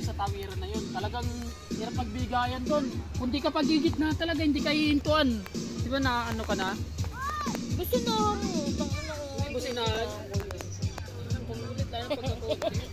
sa tawiran na yun. Talagang hirap magbigayan doon. Kung di ka pagigit na talaga, hindi ka hihintuan. Di ba na ano ka na? Gusto na mo. Hindi mo sinahan. Pumulit tayo pagkakaulit.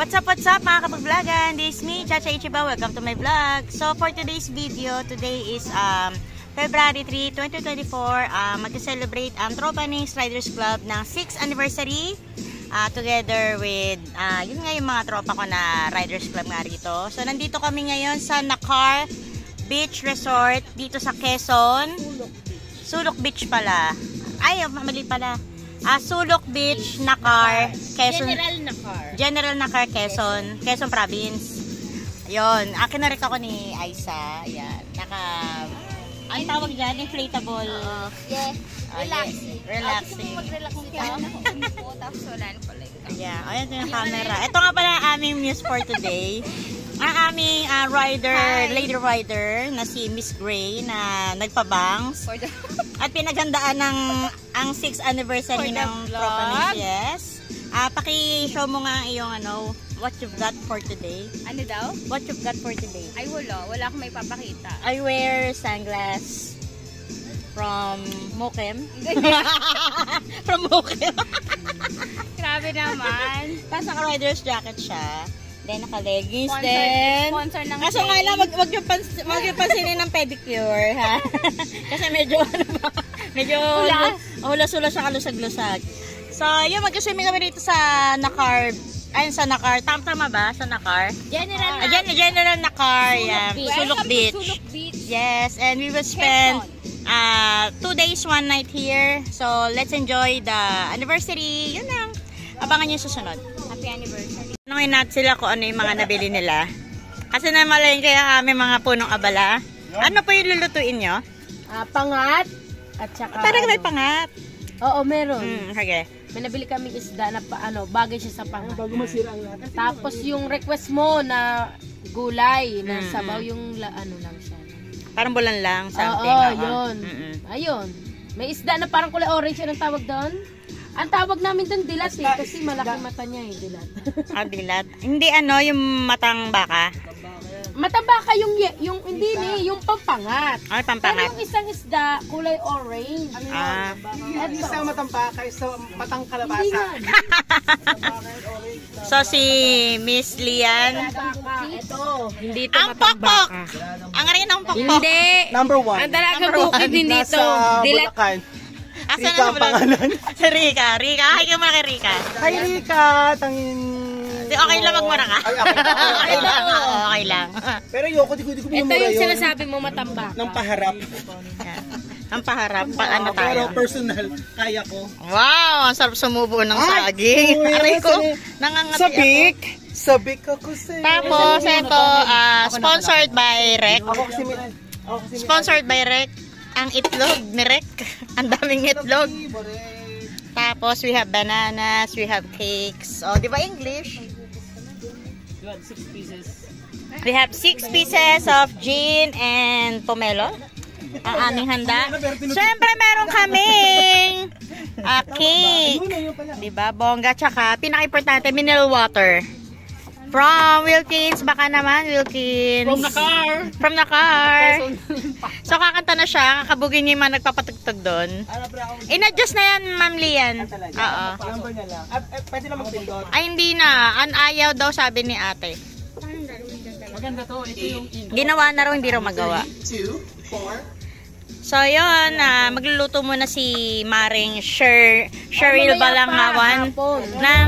What's up mga kapag-vlogan? This is me, Chacha Ichiba. Welcome to my vlog. So for today's video, today is February 3, 2024. Mag-celebrate ang Tropa Nings Riders Club ng 6th anniversary. Together with, yun nga yung mga tropa ko na Riders Club nga rito. So nandito kami ngayon sa Nakar Beach Resort dito sa Quezon. Sulok Beach pala. Ay, mali pala. Sulok Beach, Nakar, Quezon. General Nakar, Quezon. Quezon Province. Ayun. Kinarek ako ni Aisa. Ayan. Ang tawag dyan, inflatable. Yes. Relaxing. Relaxing. Mag-relax dito. Tapos wala na pala ito. Yeah. Ayan yung camera. Ito nga pala ang aming news for today. Ang aming lady rider na si Miss Gray na nagpabangs. At pinaghandaan ng ang 6th anniversary ng Tropa Nings. Yes. Paki-show mo nga yung what you've got for today. Ano daw? What you've got for today. Ay wala. Wala akong may papakita. I wear sunglass from Mokem. From Mokem. Grabe naman. Tapos naka-rider's jacket siya. Then naka-leggings din. Sponsor ng kaso nga lang, wag yung pansinin ng pedicure, ha? Kasi medyo, medyo hulas-hulas siya kalusag-lusag. So, yun, mag-swimming kami dito sa Nakar. Ayun, sa Nakar. Tama ba? Sa Nakar? General Nakar. Yeah. Sulok Beach. Sulok Beach. Yes, and we will spend 2 days, 1 night here. So, let's enjoy the anniversary. Yun lang. Abangan nyo susunod. Happy anniversary. Tanungin natin sila kung ano yung mga nabili nila. Kasi namalayan kaya kami mga punong abala. Ano po yung lulutuin nyo? Pangat at saka Parang may pangat. Oo, meron. Okay. May nabili kami isda na bagay siya sa pangat. Tapos yung request mo na gulay na sabaw yung lang siya. Parang bulan lang, something. Oo, yun. Ayun. May isda na parang kulay orange, anong tawag doon? Ang tawag namin doon dilat kasi malaki mata niya dilat. Dilat. Hindi yung matang baka. Matang baka yung hindi yung pampangat. Ay, pampangat. Pero yung isang isda, kulay orange. Isang matang baka, isang matang kalabasa. So si Miss Lian, ito. Hindi ito ang pokpok. Ang rin ang pokpok. Hindi. Number 1. Ang dalagang bukid din dito. Dilat. Asan ang pangalan? Si Rika. Hi ka mga Rika. Hi Rika, tangin. Okay lang magmura ka? Ay, Okay lang. Pero yoko, di ko Ito minumura yun. yung sinasabi mo matambak. Ng paharap. Ang paharap. Ano tayo? Pero personal, kaya ko. Wow! Ang sarap sumubo ng saging. Aray ko. Nangangati ako. Sabik ako sa'yo. Tapos, ito, sponsored by Rec. Ako kasi Sponsored by Rec. Ang itlog ni Rec. Ang daming itlog. Tapos, we have bananas, we have cakes. Oh, di ba English? You had 6 pieces. We have 6 pieces of gin and pomelo. Ang aming handa. Siyempre, meron kaming cake. Diba? Bongga. Tsaka, pinaka-importante, mineral water. From Wilkins. Baka naman, Wilkins. From Nakar. So, kakanta na siya. Kakabugin niya yung mga nagpapatugtog doon. In-adjust na yan, Ma'am Lian. Oo. Number na lang. Pwede lang magpindot. Ay, hindi na. Ayaw daw, sabi ni ate. Maganda to. Ito yung Ginawa na raw, hindi raw magawa. 2, 4. So, yun. Magluluto muna si Maring Cheryl Balangawan ng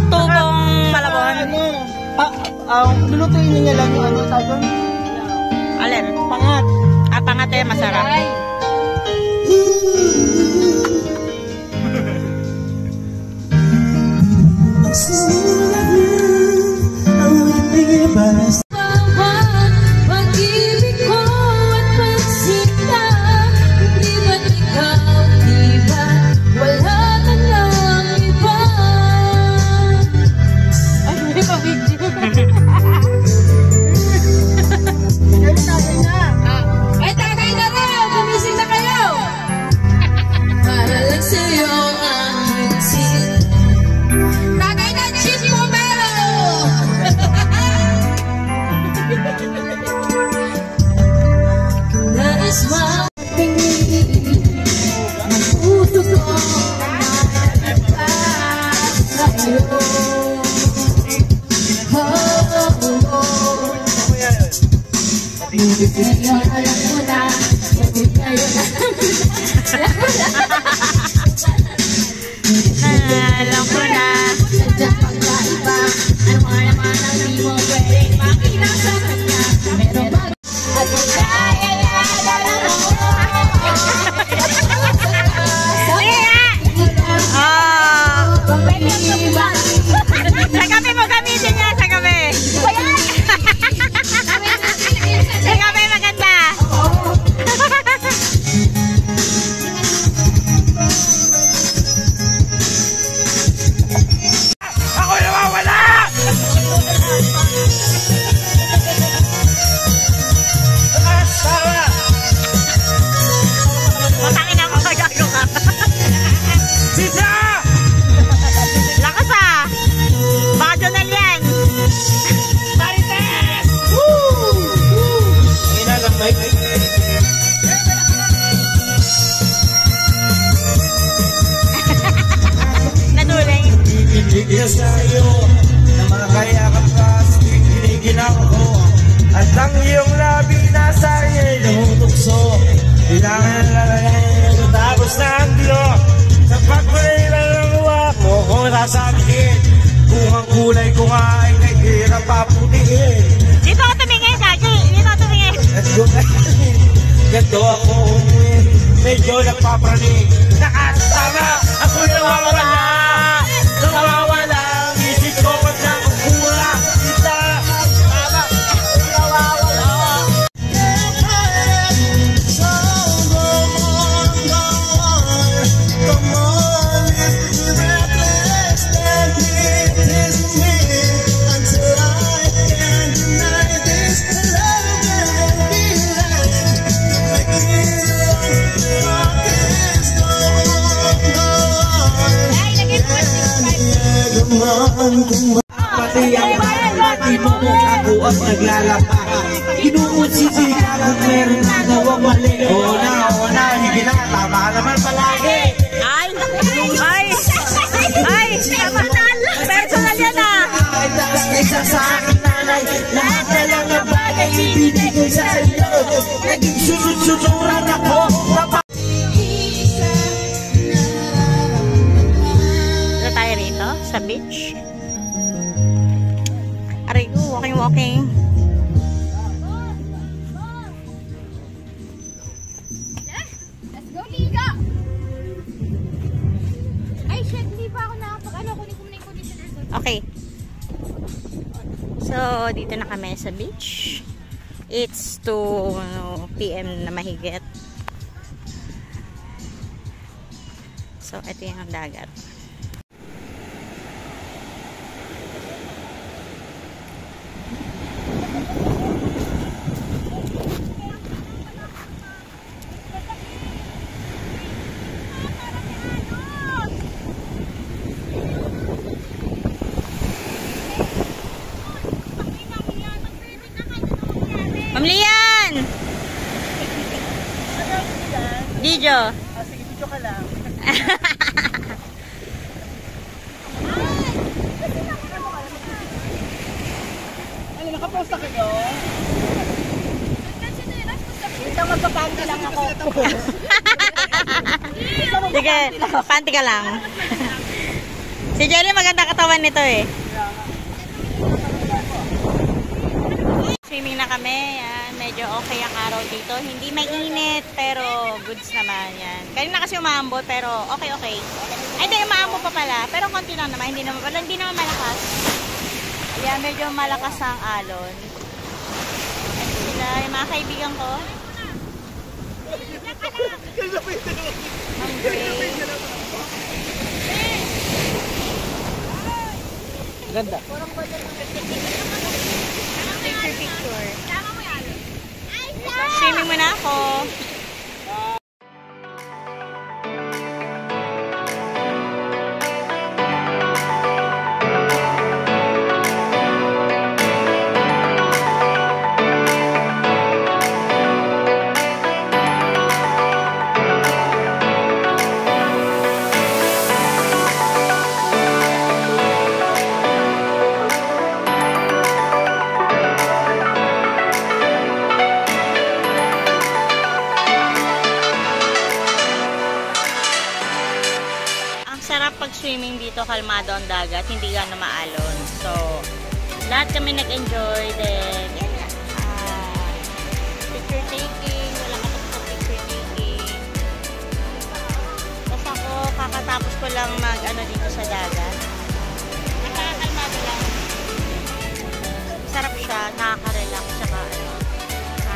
tubong Malabon. Lulutuin niya lang yung tawag. Alin? Pangat. Ah, pangat eh, masarap. Ay, pag-ibig ko at pagsinta, di ba't ikaw, di ba, wala na lang iba. ay, hindi pa video. Ay, tagay na raw! Gumising na kayo! Para lang sa'yo ang isin. Tagay na, Chief Pomelo! Nais mapingin ang puso ko sa'yo. Ngayon alam mo na, ngayon Alam ko na. sadya pagkaiba. Ano nga naman ang di mo pwedeng makita sa kanya. Pero bago at kaya mo Sa gabi mo gamitin niya, sa gabi. Sa gabi maganda. Matangin ako, magago ka. Lakas ah. Baka Jonel yan. Naduling. Ibigay sa'yo na makakayakap ka sa kikinigin ako. At ang iyong labi nasa iyong tukso. Kailangan lalagay tapos na ang bilo. Sa pagpalilan ng uwak mo kung sasabihin. Kung ang kulay ko nga ay naghirap paputiin. Dito ako tumingin, Gagi. Dito ako tumingin. At gumaling, ganito ako umuwi. Medyo nagpapraning. Nakatama, ako nawawala. Nawawala, ang isip ko pag nakukula. Kita, tama, nawawala. So go on, come on, let's be reckless and this me until I can deny this love and be like me. Pati ang pati mo ako ang naglalakad. Kinukunsisika kung meron na nawawali. O na, hindi na, tama naman palagi. Ay! Ay! Ay! Personal yan ah! Ay, taas kaysa sa akin nanay. Lahat na lang ang bagay ibinigay sa iyo. Naging sunod-sunuran ako. Ito tayo rito, sa beach. Aray ko, walking. Let's go, Liga! Ay, shit, hindi pa ako nakapag-ano. Kunin ko na yung conditioner doon. Okay. So, dito na kami sa beach. It's 2 PM na mahigit. So, ito yung dagat. Pamlian! Dijo. Sige, video ka lang. Ay, nakapost na kayo? Ito magpapanti lang ako. Sige, panty ka lang. Si Jelly maganda katawan nito eh. Swimming na kami. Yan. medyo okay ang araw dito. Hindi mainit, pero goods naman yan. Kanina kasi umaambon, pero okay. Ay, hindi, umaambon pa pala. Pero konti lang naman, hindi naman malakas. Ayan, medyo malakas ang alon. Ito sila, yung mga kaibigan ko. Ma'am Gray. Ganda. Picture. Swimming muna ako. Sarap pag-swimming dito, kalmado ang dagat, hindi gano'ng maalon. So, lahat kami nag-enjoy. Then, yan na. Picture taking, wala ka sa picture taking. Tapos ako, kakatapos ko lang mag-ano dito sa dagat. Nakakalmado lang. Sarap siya, nakaka-relax, saka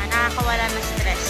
nakakawala ng stress.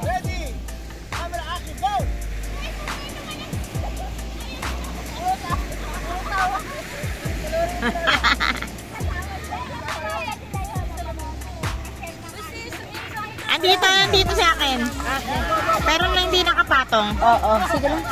Ready? Camera action, go! Andito sa akin. Pero hindi nakapatong. Oo, sige lang.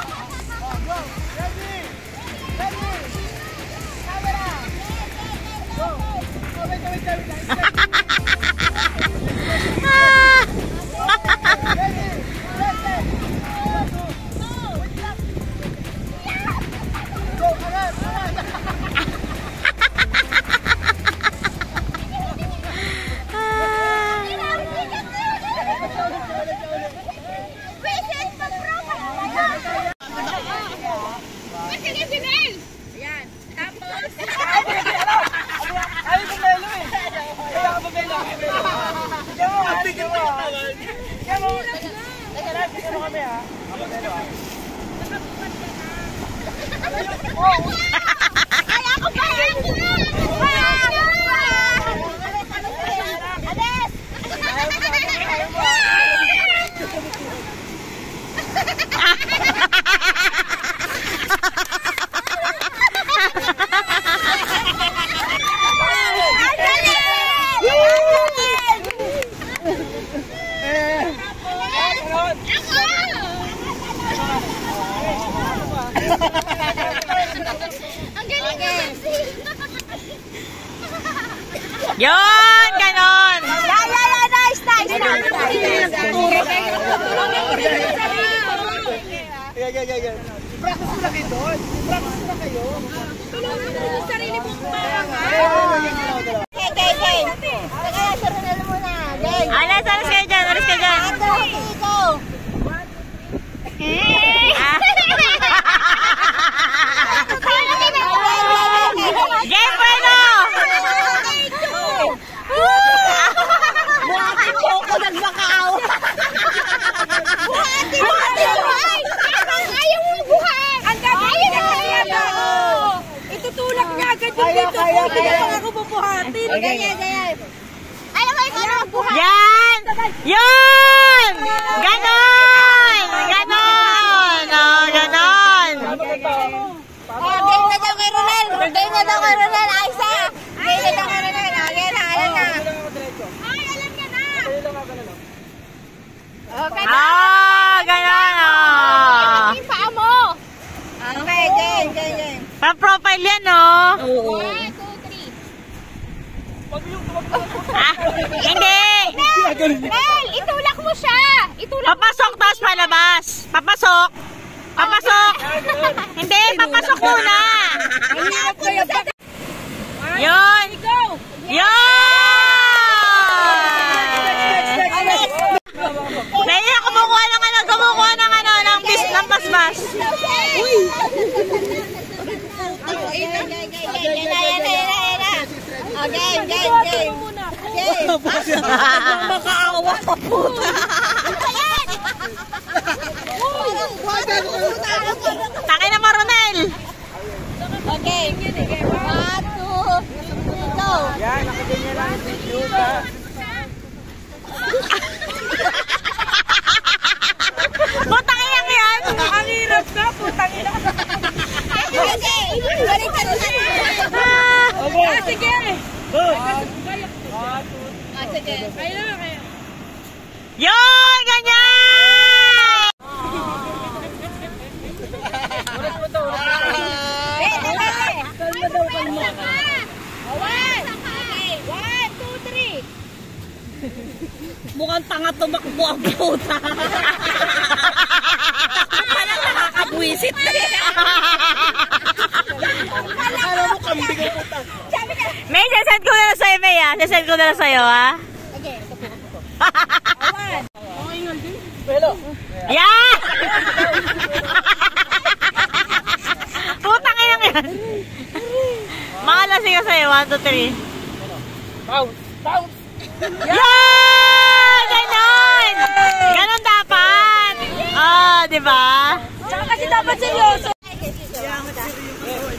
Yun, ganon. Nice. Practice mo na kayo doon. Practice mo na kayo. Tulungan mo sa sarili mong parangal. Okay. Alas kayo dyan, Jay, bueno! Buhati mo ako nagbakaw. Buhati mo! Ayaw mo buhat! Ang gabi na kaya ba? Itutulak niya agad yung dito. Kaya ako bubuhatin. Ganyan. Ayaw mo ikaw buhat. Yan! Yun! Ganon! Oh, ganon! Game na daw kay Ronel. Aisa. Game na daw kay Ronel. Alam na. Ay, alam niya na. Okay na. Ganon! Yung paa mo. Okay, game. Pa-profile yan, no? 1, 2, 3. Hindi! Nel, itulak mo siya. Papasok, tapos palabas. Papasok. Hindi, papasok muna. Yun! Kaya kumukuha ng paspas. Game. Makaawa ka puta. Takin na Maronel. Okay. 1, 2, 3, go. Yan, nakaganyan lang yung video ka. Putang iyak yan. Ang hirap na, putang iyak. Okay. Balikan mo na. Sige. Go. Sige. Yun, ganyan. Mukhang tanga tumakbo ang puta. Parang nakakabwisit. Alam mo, kambing ang puta. May, sasend ko na lang sa'yo, May, ha? Sasend ko na lang sa'yo, ha? Hello. Yeah! Putang ina yan. Mga lasing ka sa'yo, 1, 2, 3. Bounce. Yeah! Ganon! Ganon dapat! Oh, diba? Tsaka kasi dapat seryoso.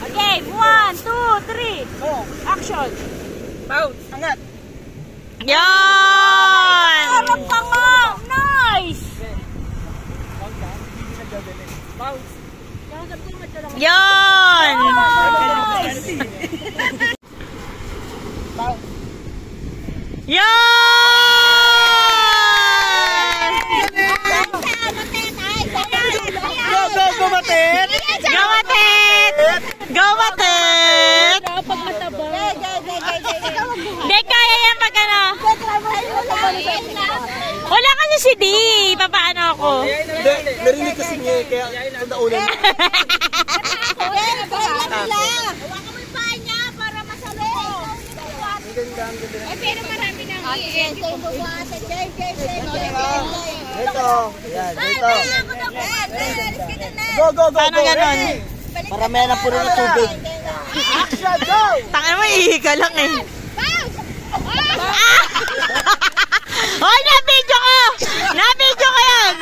Okay, 1, 2, 3. Action! Bounce. Angat. Yan! Harap ka nga! Nice! Bounce. Yan! Yan! Go, Matet! Go, Matet! Go, Matet! Hindi, kaya yan pag ano. Wala kasi si D. Papaano ako? Hindi, narinig kasi niya kaya sa naulan. Hawakan mo yung paa niya para masalo. Pero marami nang Ito. Yan, ito. Go. Paano ganon? Marami na puro na tubig. Action, go! Tangin mo, ihi ka lang eh. Hoy, na-video ko! Na-video ko yan!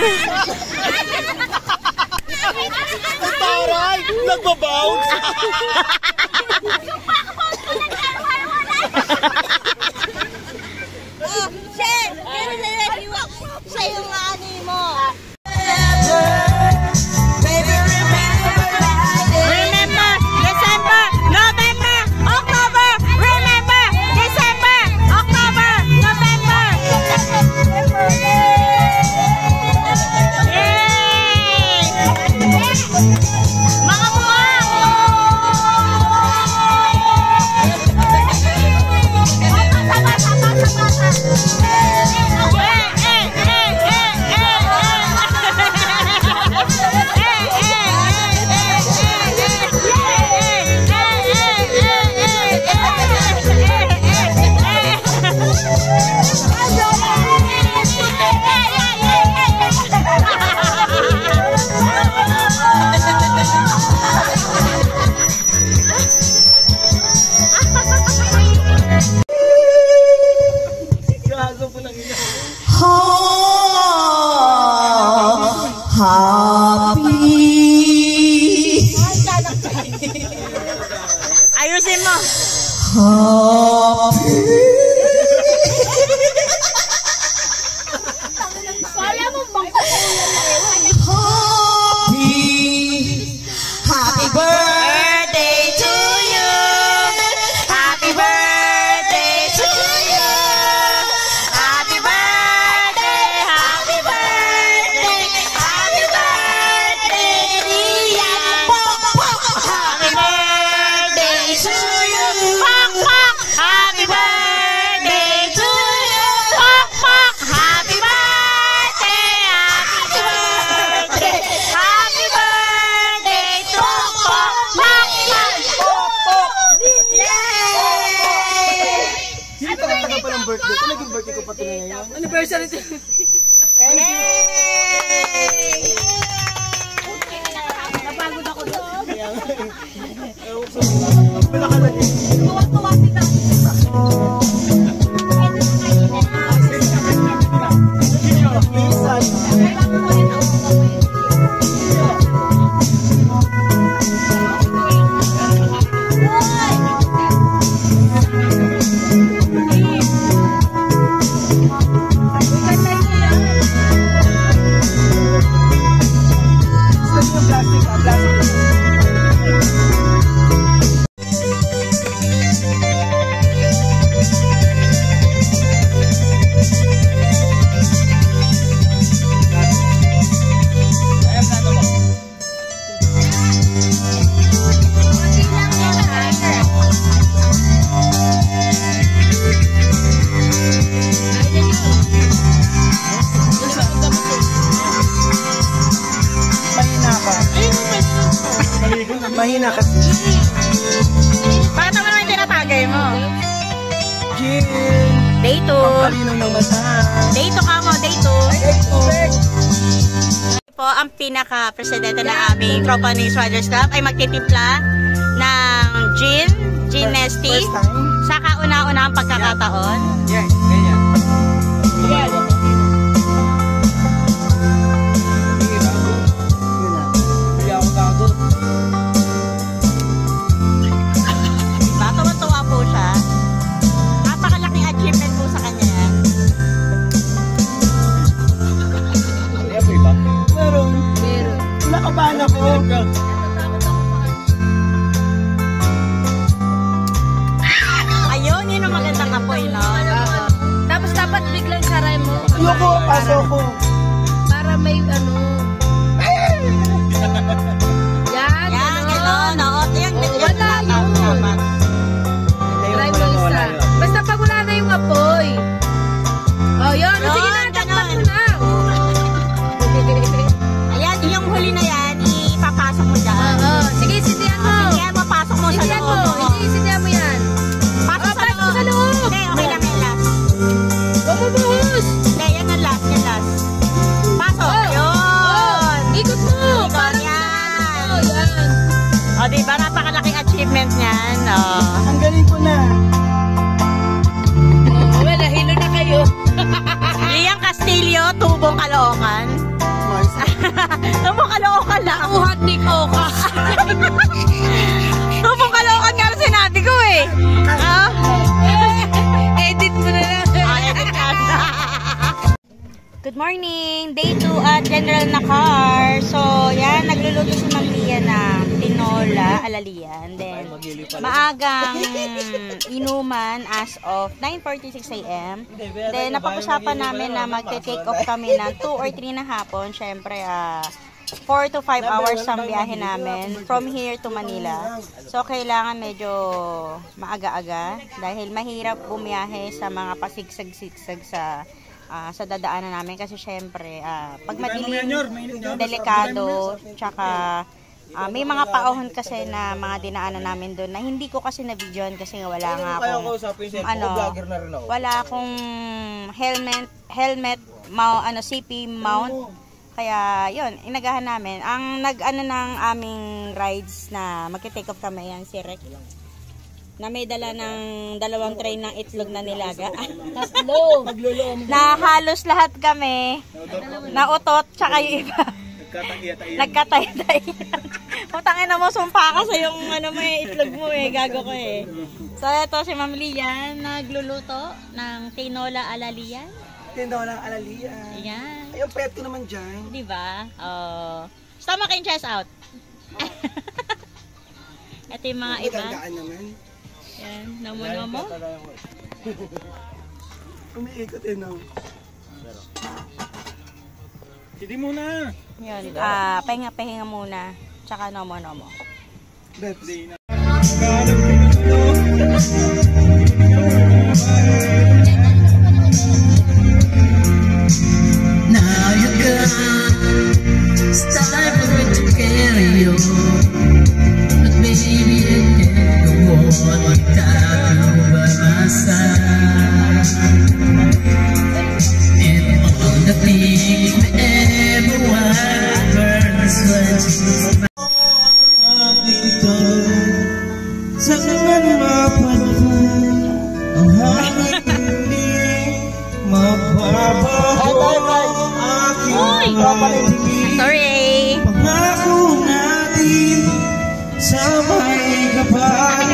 Taray! Nagbabounce! Shen, meron na naliwa sa yung ani mo. Remember, December, November, October. Remember, December, October, November. Yay! Mga buwak! Ayusin mo. Kaya mo bang Happy birthday to you! Happy birthday to you. Happy birthday, happy birthday, happy birthday, Rian. Happy birthday to you. Pak, pak. Happy birthday to you. Pak, pak. Happy birthday, happy birthday, happy birthday to pak, pak, pak. Yay! Hindi pa nagtagal pa ng birthday ko. Naging birthday ko pati na ngayon. Anniversary. napagod ako doon? Wala ka lang eh. Tuwa-tuwa sila. Mahina kasi. Bakit naman naman tinatagay mo? Gin! Day 2. Palinaw ng mata. Day 2 ka mo, day 2. Po, ang pinaka-presidente na aming tropa ni Swaggers Club ay magtitimpla ng gin nesty, First time? sa kauna-una ang pagkakataon. Yes, ganyan. Sige, bago. Yun na. Hindi ako bago. Diba? Tuwa-tuwa po siya. Napakalaking achievement po sa kanya yan. Meron. Nakabahan ako. Ayun, yun ang magandang apoy, no? Tapos dapat biglang saray mo. Ayoko, paso ko. Para may ano. Yan, Yan, gano'n. Oo, yan. Wala yun. Try mo isa. Basta pag wala na yung apoy. Oh, yun. Yun, Sige na, takpan mo na. Ayan, yung huli na yan, ipapasok mo dyan. Sige, sindihan mo. Sige, mapasok mo sa Sindihan mo. loob. Hindi, sindihan mo yan. Pasok sa pasok loob. sa loob. Hindi, okay lang yung last. Bumubuhos. Hindi, yan ang last, yung last. Pasok. Yun. Ikot mo. Ikot Parang yan. oh, yan. O, diba, napakalaking achievement niyan. O. Ang galing ko na. Oh, well, nahilo na kayo. mong Caloocan? Tumong Caloocan lang. Uhat ni Coca. Tumong Caloocan nga sinabi ko eh. Edit mo na lang. Good morning! Day 2 at General na car. So, yan, nagluluto si Ma'am Lia ng tinola, alalian. Then, maagang inuman as of 9:46 AM. Then, napag-usapan namin na magte-take off kami ng 2 or 3 na hapon. Siyempre, 4 to 5 hours ang biyahe namin from here to Manila. So, kailangan medyo maaga-aga dahil mahirap bumiyahe sa mga pasigsag-sigsag sa dadaanan namin kasi syempre pag madilim, delikado, tsaka may mga paahon kasi na mga dinaanan namin doon na hindi ko kasi na-videoan kasi wala nga akong wala akong helmet CP mount, kaya yun, inagahan namin. Ang nag-ano ng aming rides na magte-take off kami, yan si Rek na may dala ng 2 tray ng itlog na nilaga. Tatlo. Na halos lahat kami na utot, tsaka yung iba nagkatay-tay. Putangin na mo, sumpa ka sa yung ano mo itlog mo gago ko So ito si Ma'am Lia nagluluto ng tinola alalian. Tinola alalian. Ayan. Ay, ang pet ko naman dyan. Diba? Stomach and chest out. Ito yung mga iba. Magandaan naman. Yan, namo-namo. Umiikot no. Hindi muna. Yun, pahinga-pahinga muna. Tsaka namo-namo. Bebs. Now you got it's time for it to carry on. But baby, I can't go on without you by my side. And all the things that everyone burns when Sa naman mapadpan ang hangin hindi mababago aking paligid. Sorry! Pangako natin sa may kapal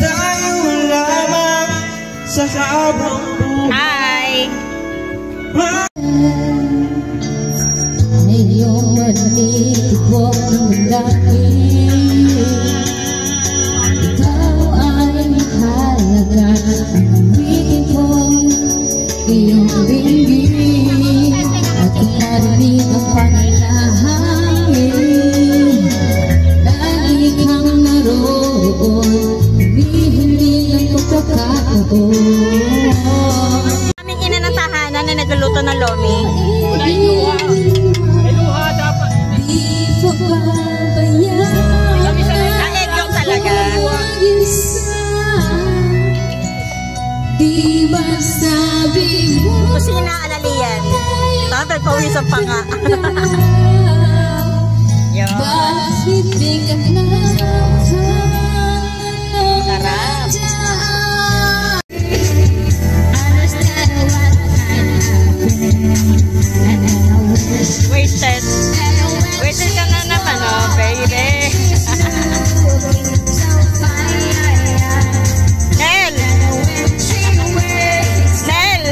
tayo lamang sa habang Hi! ngayong nalitibok ng laki. Ikaw ay mahalaga. Aminin ko iyong ringgit at ikarinig ang panalangin. Lagi kang naroon, humihiling ang pagkakataon. Aming ina ng tahanan na nagluluto ng lomi. May luha dapat. Di ko pabayaan Egg yung talaga. di ba sabi mo Kusina alalian. Tapos pawisan pa nga. Yun. bakit di ka Sarap. Wasted. Wasted ka na naman, baby. Nel! Nel!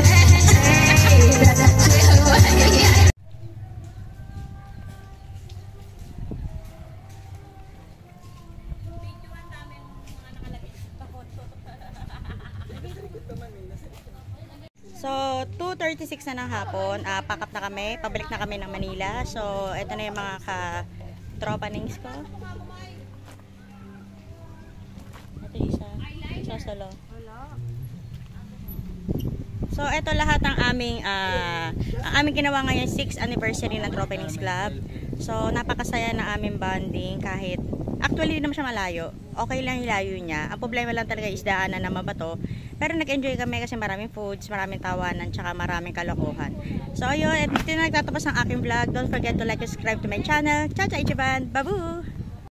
So, 2:36 na ng hapon, pack up na kami, pabalik na kami ng Manila. So, eto na yung mga ka-tropa nings ko. Ito isa, solo. So, eto lahat ang aming ginawa ngayon 6th anniversary ng Tropa Nings Club. So, napakasaya na aming bonding kahit, actually, hindi naman siya malayo. Okay lang yung layo niya. Ang problema lang talaga is daanan na mabato. Pero nag-enjoy kami kasi maraming foods, maraming tawanan, tsaka maraming kalokohan. So ayun, at dito na nagtatapos ang aking vlog. Don't forget to like and subscribe to my channel. Chacha Ichiban! Babu!